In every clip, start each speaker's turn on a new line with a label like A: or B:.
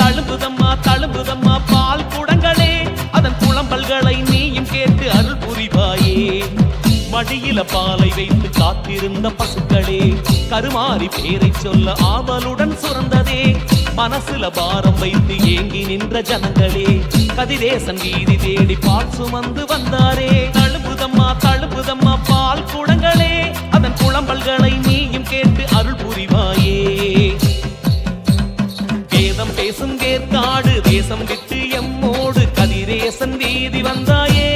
A: தழும்புதம்மா தழும்புதம்மா பால் குடங்களே அதன் புலம்பல்களை நீயும் கேட்டு அருள் புரிவாயே. மடியில பாலை வைத்து காத்திருந்த பசுக்களே கருமாறி பேரை சொல்ல ஆவலுடன் சுரந்ததே. மனசுல பாரம் வைத்து ஏங்கி நின்ற ஜனங்களே கதிரேசன் வீதி தேடி பால் சுமந்து வந்தாரே. தழும்புதம்மா தழும்புதம்மா பால் குடங்களே அதன் புலம்பல்களை நீயும் கேட்டு அருள் புரிவாயே. வேதம் பேசும் வேர்க்காடு தேசம் விட்டு எம்மோடு கதிரேசன் வீதி வந்தாயே.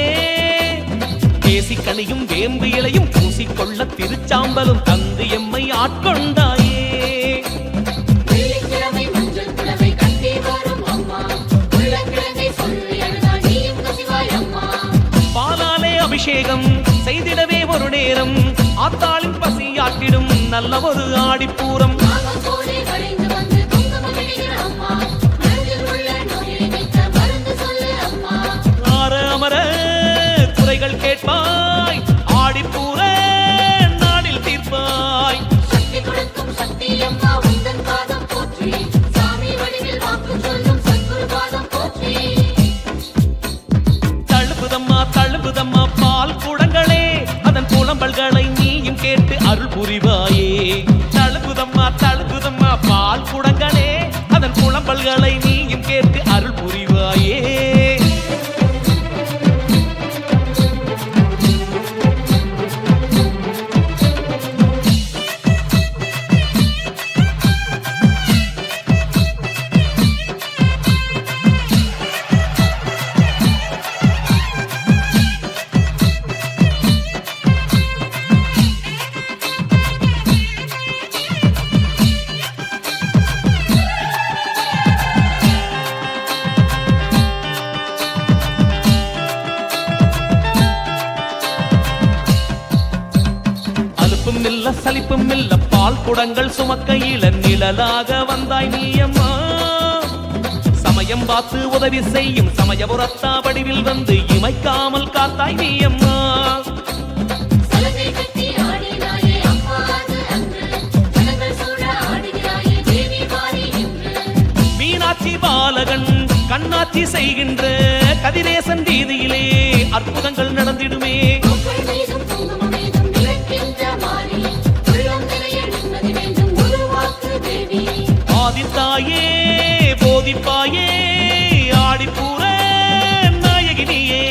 A: பேசிக்கனியும் வேம்பு இலையும் பூசிக்கொள்ள திருச்சாம்பலும் தந்து எம்மை ஆட்கொண்டாயே. பாலாலே அபிஷேகம் செய்திடவே ஒரு நேரம் ஆத்தாளின் பசியாற்றிடும் நல்ல ஒரு ஆடிப்பூரம். அமர குறைகள் கேட்பாய் ஆடிப்பூர நாடில் தீர்ப்பாய். தழும்புதம்மா தழும்புதம்மா பால் குடங்களே அதன் புலம்பல்களை நீயும் கேட்டு அருள் புரிவாயே. தழும்புதம்மா தழும்புதம்மா பால் குடங்களே அதன் புலம்பல்களை நீயும் கேட்டு அருள் புரிவாயே. சலிப்பும் இல்ல பால் குடங்கள் சுமக்கையில நிழலாக வந்தாய் நீயம்மா. சமயம் பார்த்து உதவி செய்யும் சமயபுரத்தா வடிவில் வந்து இமைக்காமல் காத்தாய் நீயம்மா. மீனாட்சி பாலகன் கண்ணாட்சி செய்கின்ற கதிரேசன் வீதியிலே அற்புதங்கள் நடந்திடுமே. ஆதித்தாயே போதிப்பாயே ஆடிப்பூர நாயகினியே.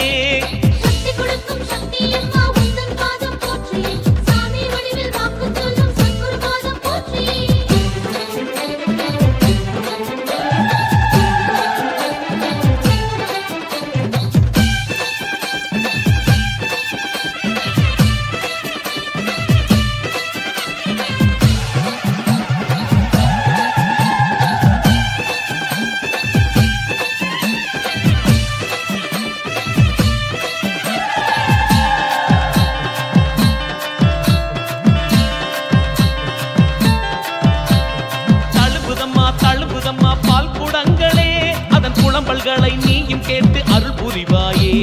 A: நீயும் கேட்டு அருள் புரிவாயே.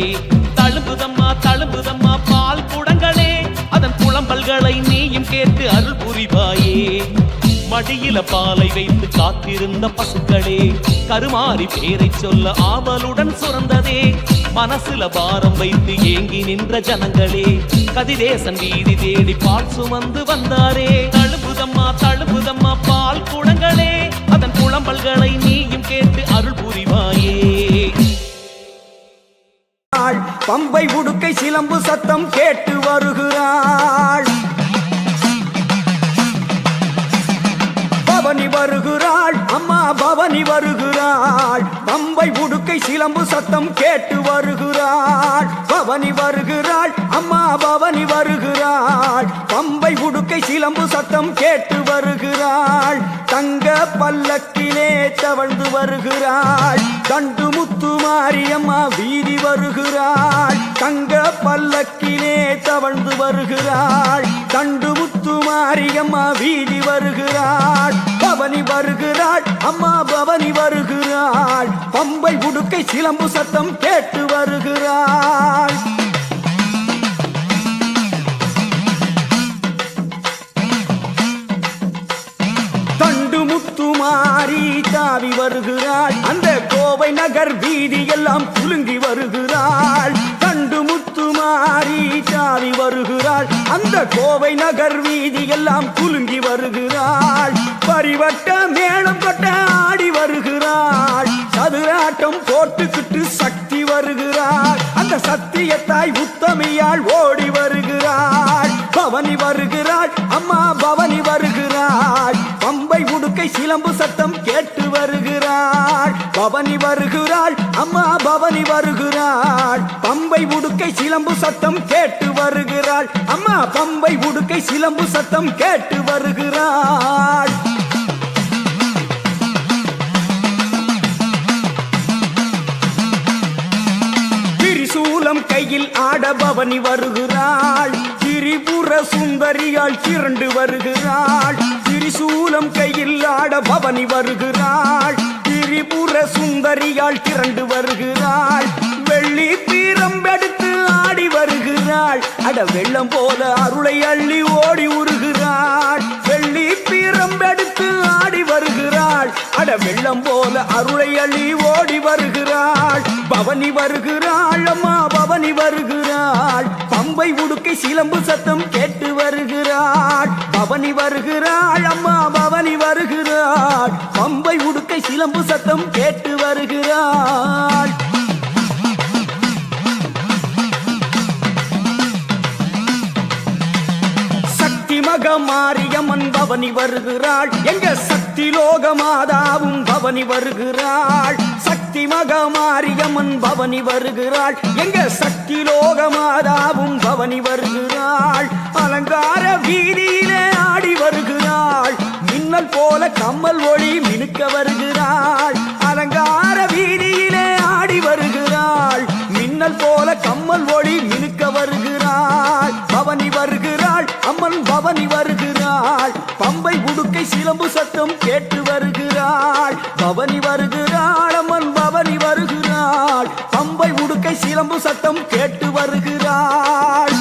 A: தழும்புதம்மா தழும்புதம்மா பால் குடங்களே அதன் புலம்பல்களை நீயும் கேட்டு அருள் புரிவாயே. மடியில பாலை வைத்து காத்திருந்த பசுக்களே கருமாறி பேரை சொல்ல ஆவலுடன் சுரந்ததே. மனசுல பாரம் வைத்து ஏங்கி நின்ற ஜனங்களே கதிரேசன் வீதி தேடி பால் சுமந்து வந்தாரே. தழும்புதம்மா தழும்புதம்மா பால் குடங்களே அதன் புலம்பல்களை நீயும் கேட்டு அருள் புரிவாயே.
B: பம்பை உடுக்கை சிலம்பு சத்தம் கேட்டு வருகிறாள். பவனி வருகிறாள் அம்மா பவனி வருகிறாள். பம்பை உடுக்கை சிலம்பு சத்தம் கேட்டு வருகிறாள். பவனி வருகிறாள் அம்மா பவனி வருகிறாள். பம்பை உடுக்கை சிலம்பு சத்தம் கேட்டு வருகிறாள். தங்க பல்லக்கிலே தவழ்ந்து வருகிறாள். தண்டு முத்து மாரியம்மா வீதி வருகிறாள். தங்க பல்லக்கிலே தவழ்ந்து வருகிறாள். தண்டு முத்து மாரியம்மா வீதி வருகிறாள். பவனி வருகிறாள் அம்மா பவனி வருகிறாள். பம்பை உடுக்கை சிலம்பு சத்தம் கேட்டு வருகிறாள். தண்டு முத்து மாரி தாவி வருகிறாள் அந்த கோவை நகர் வீதி எல்லாம் குலுங்கி வருகிறாள் கண்டு முத்துமாரி தாவி வருகிறாள் அந்த கோவை நகர் வீதி எல்லாம் குலுங்கி வருகிறாள் பரிவட்ட மேளம் கொட்ட ஆடி வருகிறாள் சதுராட்டம் போட்டுக்கிட்டு சக்தி வருகிறாள் அந்த சத்தியத்தாய் உத்தமியாள் ஓடி வருகிறாள் பவனி வருகிறாள் அம்மா பவனி வருகிறாள் பம்பை உடுக்கை சிலம்பு சத்தம் கேட்டு வருகிறாள் பவனி வருகிறாள் அம்மா பவனி வருகிறாள் பம்பை உடுக்கை சிலம்பு சத்தம் கேட்டு வருகிறாள் அம்மா பம்பை உடுக்கை சிலம்பு சத்தம் கேட்டு வருகிறாள் திரிசூலம் கையில் ஆட பவனி வருகிறாள் திரிபுர சுந்தரியால் திரண்டு வருகிறாள் திரிசூலம் கையில் ஆட பவனி வருகிறாள் திரிபுர சுந்தரியால் திரண்டு வருகிறாள் வெள்ளி பீரம்பெடுத்து ஆடி வருகிறாள் அட வெள்ளம் போல அருளை அள்ளி ஓடி உருகிறாள் வெள்ளி பீரம்பெடுத்து ஆடி வருகிறாள் அட வெள்ளம் போல அருளை அள்ளி ஓடி வருகிறாள் பவனி வருகிறாள் அம்மா பவனி வருகிறாள் பம்பை உடுக்கை சிலம்பு சத்தம் கேட்டு வருகிறாள் பவனி வருகிறாள் அம்மா பவனி வருகிறாள் பம்பை உடுக்கை சிலம்பு சத்தம் கேட்டு வருகிறாள் மாரியம்மன் பவனி வருகிறாள் எங்க சக்தி லோக மாதாவும் பவனி வருகிறாள் சக்தி மக மாரியம்மன் பவனி வருகிறாள் எங்க சக்தி லோக மாதாவும் பவனி வருகிறாள் அலங்கார வீதியிலே ஆடி வருகிறாள் மின்னல் போல கம்மல் ஒளி மினுக்க வருகிறாள் அலங்கார வீதியிலே ஆடி வருகிறாள் மின்னல் போல கம்மல் ஒளி மினுக்க வருகிறாள் பவனி வருகிறாள் அம்மன் பவனி வருகிறாள் பம்பை உடுக்கை சிலம்பு சத்தம் கேட்டு வருகிறாள் பவனி வருகிறாள் அம்மன் பவனி வருகிறாள் பம்பை உடுக்கை சிலம்பு சத்தம் கேட்டு வருகிறாள்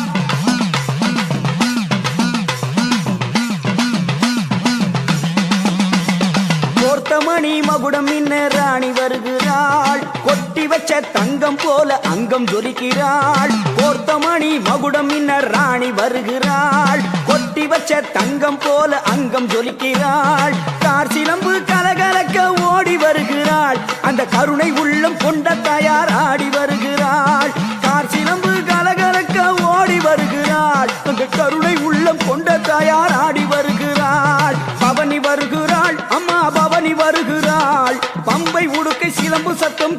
B: கோர்த்தமணி மகுடம் இன்ன ராணி வருகிறாள் கொட்டி வச்ச தங்கம் போல அங்கம் ஜொலிக்கிறாள் கோர்த்தமணி மகுடம் இன்ன ராணி வருகிறாள் கொட்டி வச்ச தங்கம் போல அங்கம் ஜொலிக்கிறாள் கார் சிலம்பு கலகலக்க ஓடி வருகிறாள் அந்த கருணை உள்ளம் கொண்ட தாயார் ஆடி வருகிறாள் கார் சிலம்பு கலகலக்க ஓடி வருகிறாள் அந்த கருணை உள்ளம் கொண்ட தாயார் ஆடி வருகிறாள் பவனி வருகிறாள் அம்மா பவனி வருகிறாள் பம்பை உடுக்கை சிலம்பு சத்தம்